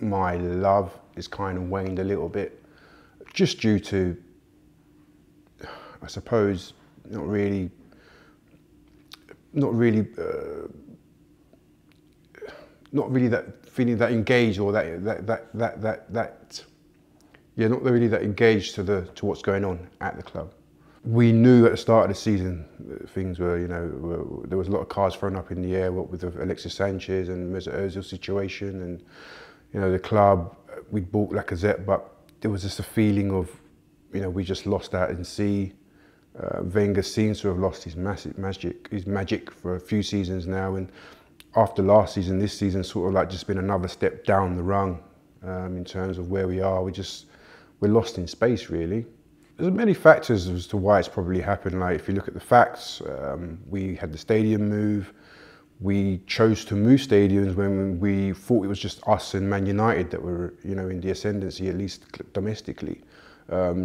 my love is kind of waned a little bit, just due to, I suppose, not really that feeling that engaged, or yeah, not really that engaged to what's going on at the club. We knew at the start of the season that things were, there was a lot of cards thrown up in the air, what with the Alexis Sanchez and Mesut Ozil situation, and the club, we bought Lacazette, but there was just a feeling of, we just lost out in sea. Wenger seems to have lost his magic for a few seasons now, and after last season, this season sort of like just been another step down the rung in terms of where we are. We're lost in space, really. There's many factors as to why it's probably happened. Like, if you look at the facts, we had the stadium move. We chose to move stadiums when we thought it was just us and Man United that were, in the ascendancy, at least domestically.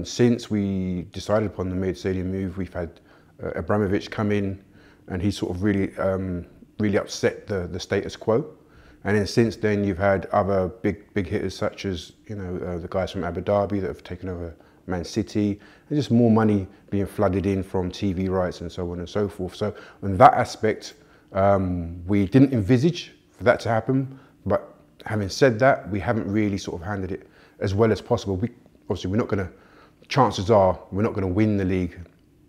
Since we decided upon the mid-stadium move, we've had Abramovich come in, and he sort of really upset the status quo. And then since then, you've had other big hitters such as the guys from Abu Dhabi that have taken over Man City, and just more money being flooded in from TV rights and so on and so forth. So in that aspect, we didn't envisage for that to happen. But having said that, we haven't really sort of handled it as well as possible. Obviously, we're not going to. Chances are we're not going to win the league.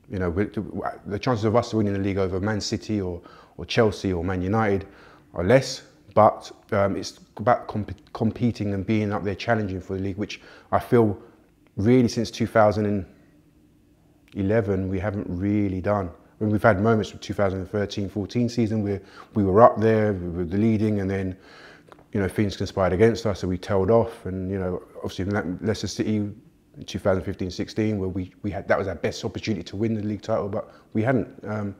The chances of us winning the league over Man City or Chelsea or Man United are less. But it's about competing and being up there challenging for the league, which I feel really since 2011 we haven't really done. I mean, we've had moments with 2013-14 season where we were up there, we were the leading, and then things conspired against us, so we tailed off. And obviously Leicester City in 2015-16, where we had, that was our best opportunity to win the league title, but we hadn't. And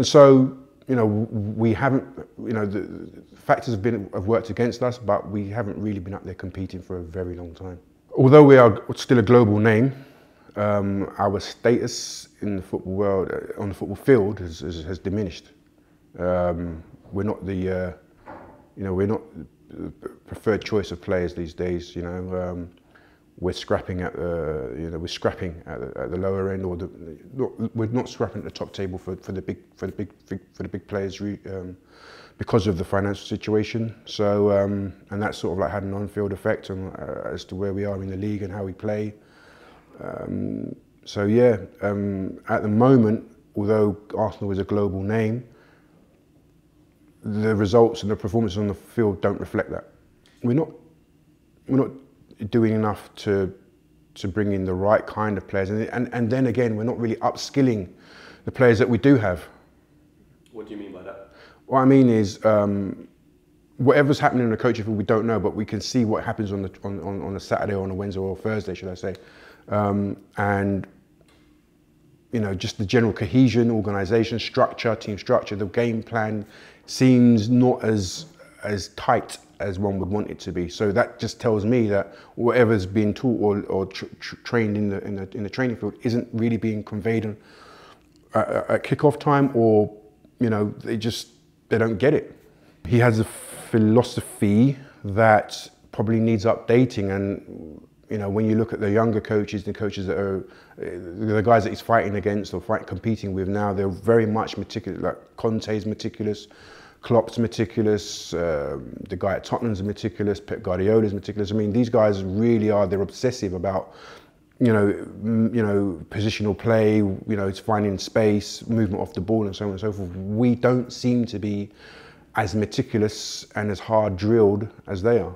so we haven't. The factors have worked against us, but we haven't really been up there competing for a very long time. Although we are still a global name, our status in the football world, on the football field, has diminished. We're not the, we're not the preferred choice of players these days. We're scrapping at the, we're scrapping at the lower end, or we're not scrapping at the top table for the big players because of the financial situation. So and that sort of like had an on-field effect on as to where we are in the league and how we play. So yeah, at the moment, although Arsenal is a global name, the results and the performances on the field don't reflect that. We're not doing enough to bring in the right kind of players, and then again, we're not really upskilling the players that we do have. What do you mean by that? What I mean is, whatever's happening in the coaching field, we don't know, but we can see what happens on a Saturday or on a Wednesday or a Thursday, should I say, and just the general cohesion, organisation, structure, team structure, the game plan seems not as tight as one would want it to be. So that just tells me that whatever's being taught or trained in the training field isn't really being conveyed at kick-off time, or they don't get it. He has a philosophy that probably needs updating, and when you look at the younger coaches, the coaches that are the guys that he's fighting against or competing with now, they're very much meticulous. Like Conte's meticulous, Klopp's meticulous, the guy at Tottenham's meticulous, Pep Guardiola's meticulous. I mean, these guys really are. They're obsessive about positional play. It's finding space, movement off the ball, and so on and so forth. We don't seem to be as meticulous and as hard drilled as they are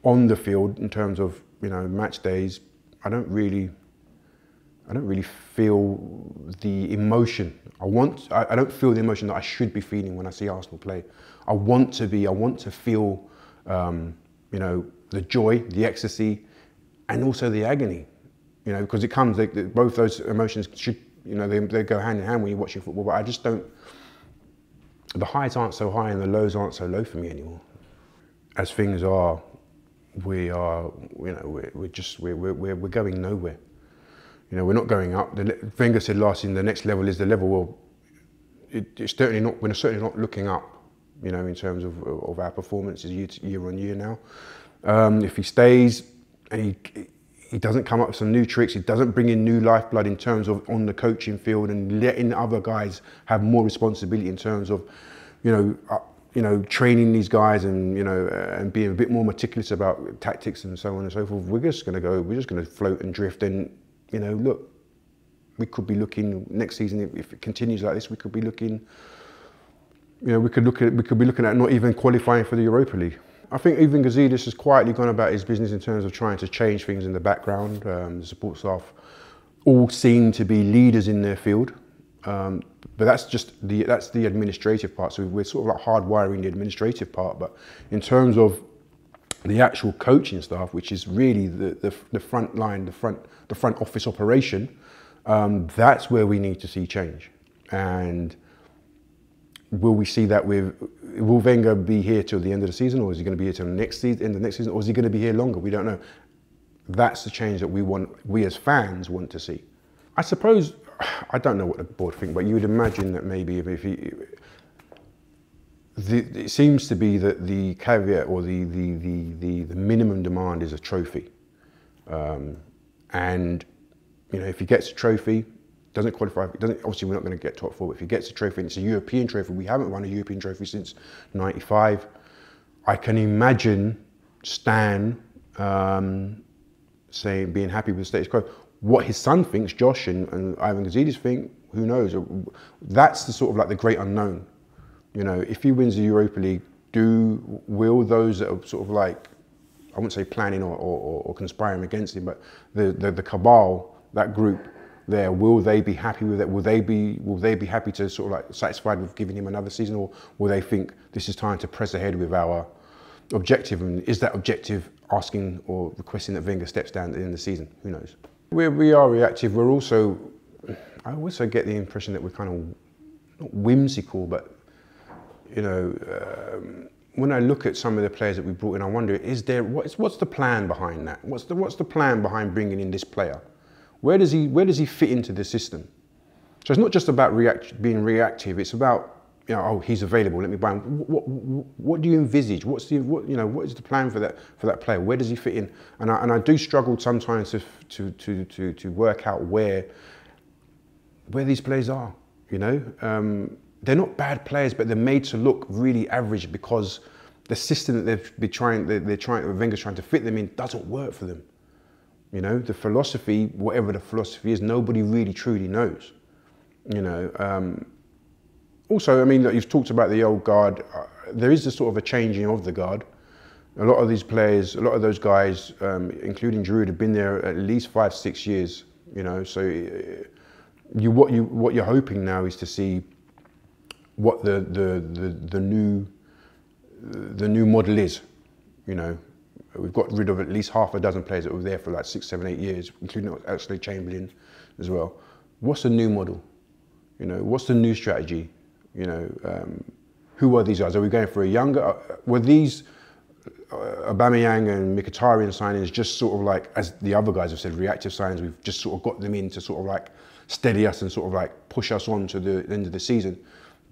on the field in terms of match days. I don't really feel the emotion. I don't feel the emotion that I should be feeling when I see Arsenal play. I want to feel, the joy, the ecstasy, and also the agony, because it comes, both those emotions should, they go hand in hand when you're watching football, but I just don't, the highs aren't so high and the lows aren't so low for me anymore. As things are, we're going nowhere. We're not going up. Wenger said last season the next level is the level. Well, it's certainly not. We're certainly not looking up. In terms of our performances year on year now. If he stays and he doesn't come up with some new tricks, he doesn't bring in new lifeblood in terms of on the coaching field and letting other guys have more responsibility in terms of, training these guys and and being a bit more meticulous about tactics and so on and so forth. We're just going to float and drift. And look, we could be looking next season, if it continues like this, we could be looking. We could be looking at not even qualifying for the Europa League. I think even Giles has quietly gone about his business in terms of trying to change things in the background. The support staff all seem to be leaders in their field, but that's the administrative part. So we're sort of like hardwiring the administrative part. But in terms of the actual coaching staff, which is really the front line, the front office operation, that's where we need to see change. And will we see that will Wenger be here till the end of the season, or is he going to be here till the next season, end of next season, or is he going to be here longer? We don't know. That's the change that we as fans want to see. I suppose, I don't know what the board think, but you would imagine that maybe it seems to be that the caveat or the minimum demand is a trophy. And if he gets a trophy, doesn't qualify, obviously we're not going to get top four, but if he gets a trophy and it's a European trophy, we haven't won a European trophy since '95. I can imagine Stan being happy with the status quo. What his son thinks, Josh and Ivan Gazidis think, who knows? That's the sort of like the great unknown. If he wins the Europa League, will those that are sort of like, I wouldn't say planning or conspiring against him, but the cabal, that group there, will they be happy with it? Will they be happy to sort of like satisfied with giving him another season, or will they think this is time to press ahead with our objective? And is that objective asking or requesting that Wenger steps down at the end of the season? Who knows? We are reactive. We're also, I also get the impression that we're kind of not whimsical, but when I look at some of the players that we brought in, I wonder, what's the plan behind that? What's the plan behind bringing in this player? Where does he fit into the system? So it's not just about being reactive. It's about, oh, he's available, let me buy him. What do you envisage? What is the plan for that player? Where does he fit in? And I do struggle sometimes to work out where these players are. They're not bad players, but they're made to look really average because the system that Wenger's trying to fit them in doesn't work for them. The philosophy, whatever the philosophy is, nobody really truly knows. Also, I mean, look, you've talked about the old guard. There is a sort of a changing of the guard. A lot of these players, a lot of those guys, including Giroud, have been there at least 5-6 years. So what you're hoping now is to see what the new model is. We've got rid of at least half a dozen players that were there for like 6, 7, 8 years, including Oxlade-Chamberlain as well. What's the new model? What's the new strategy? Who are these guys? Are we going for a younger? Were these Aubameyang and Mkhitaryan signings just sort of like, as the other guys have said, reactive signings? We've just sort of got them in to sort of like steady us and sort of like push us on to the end of the season.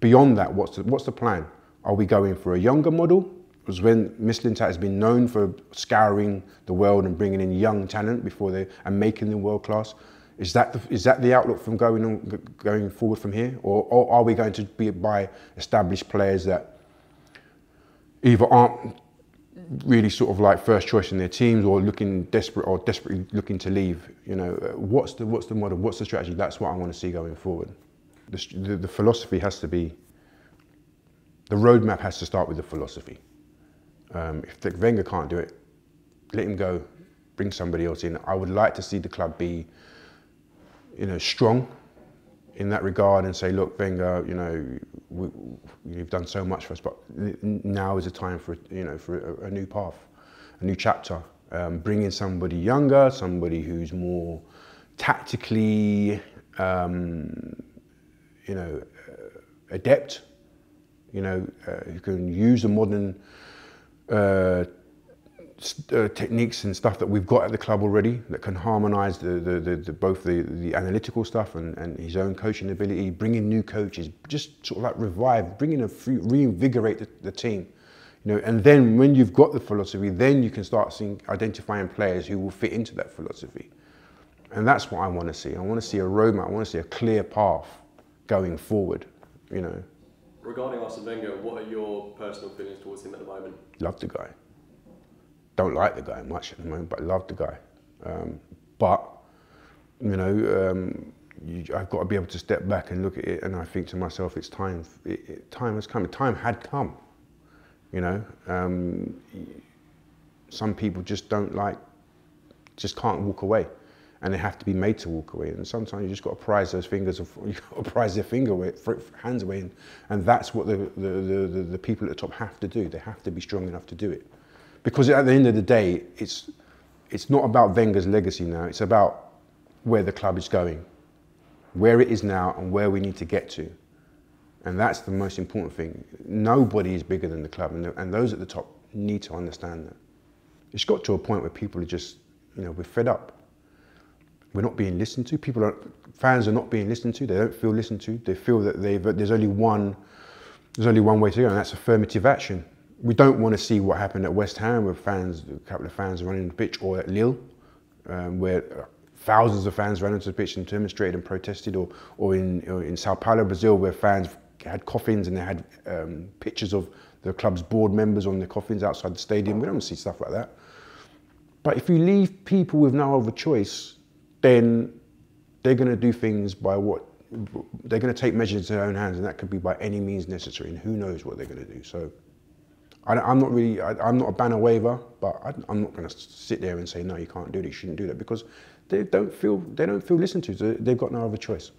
Beyond that, what's the plan? Are we going for a younger model? Because when Mislintat has been known for scouring the world and bringing in young talent and making them world class, is that the outlook from going forward from here, or are we going to buy established players that either aren't really sort of like first choice in their teams, or desperately looking to leave? What's the model? What's the strategy? That's what I want to see going forward. The philosophy has to be. The roadmap has to start with the philosophy. If Wenger can't do it, let him go, bring somebody else in. I would like to see the club be, strong in that regard and say, look, Wenger, you've done so much for us, but now is the time for a new path, a new chapter. Bring in somebody younger, somebody who's more tactically, adept, who can use the modern techniques and stuff that we've got at the club already, that can harmonise both the analytical stuff and his own coaching ability. Bring in new coaches, just sort of like reinvigorate the team. And then when you've got the philosophy, then you can start identifying players who will fit into that philosophy. And that's what I want to see. I want to see a roadmap. I want to see a clear path going forward, Regarding Arsene Wenger, what are your personal feelings towards him at the moment? Love the guy. Don't like the guy much at the moment, but love the guy. I've got to be able to step back and look at it, and I think to myself, it's time. Time has come. Time had come. Some people just just can't walk away, and they have to be made to walk away. And sometimes you just got to prise those fingers, you got to prise their hands away, and that's what the people at the top have to do. They have to be strong enough to do it, because at the end of the day, it's not about Wenger's legacy now. It's about where the club is going, where it is now, and where we need to get to. And that's the most important thing. Nobody is bigger than the club, and those at the top need to understand that. It's got to a point where people are just, we're fed up. We're not being listened to. Fans are not being listened to. They don't feel listened to. They feel that there's only one way to go, and that's affirmative action. We don't want to see what happened at West Ham, where a couple of fans running the pitch, or at Lille, where thousands of fans ran onto the pitch and demonstrated and protested, or in Sao Paulo, Brazil, where fans had coffins and they had pictures of the club's board members on the coffins outside the stadium. We don't see stuff like that. But if you leave people with no other choice, then they're going to do things they're going to take measures into their own hands, and that could be by any means necessary, and who knows what they're going to do. So I'm not a banner waver, but I'm not going to sit there and say, no, you can't do it, you shouldn't do that, because they don't feel listened to, so they've got no other choice.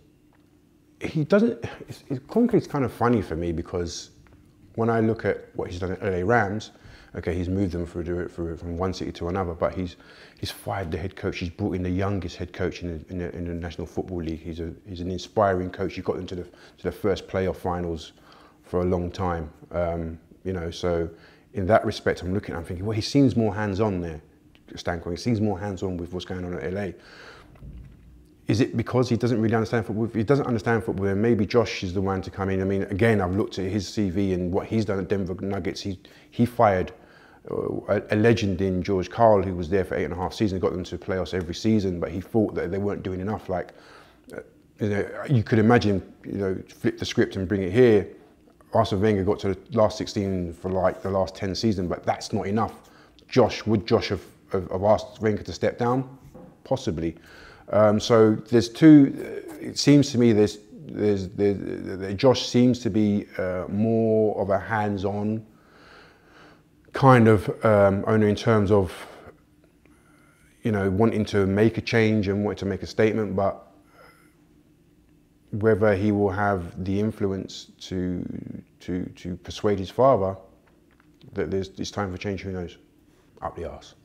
Concrete's kind of funny for me, because when I look at what he's done at LA Rams, okay, he's moved them from one city to another, but he's fired the head coach. He's brought in the youngest head coach in the National Football League. He's an inspiring coach. He got them to the first playoff finals for a long time. So in that respect, I'm thinking, well, he seems more hands-on there, Stan Kroenke. He seems more hands-on with what's going on at LA. Is it because he doesn't really understand football? If he doesn't understand football, then maybe Josh is the one to come in. I mean, again, I've looked at his CV and what he's done at Denver Nuggets. He fired a legend in George Karl, who was there for 8.5 seasons, got them to playoffs every season, but he thought that they weren't doing enough. You could imagine, flip the script and bring it here. Arsene Wenger got to the last 16 for the last 10 seasons, but that's not enough. Would Josh have asked Wenger to step down? Possibly. So there's two. It seems to me Josh seems to be more of a hands-on kind of owner, in terms of wanting to make a change and wanting to make a statement, but whether he will have the influence to persuade his father that it's time for change, who knows? Up the arse.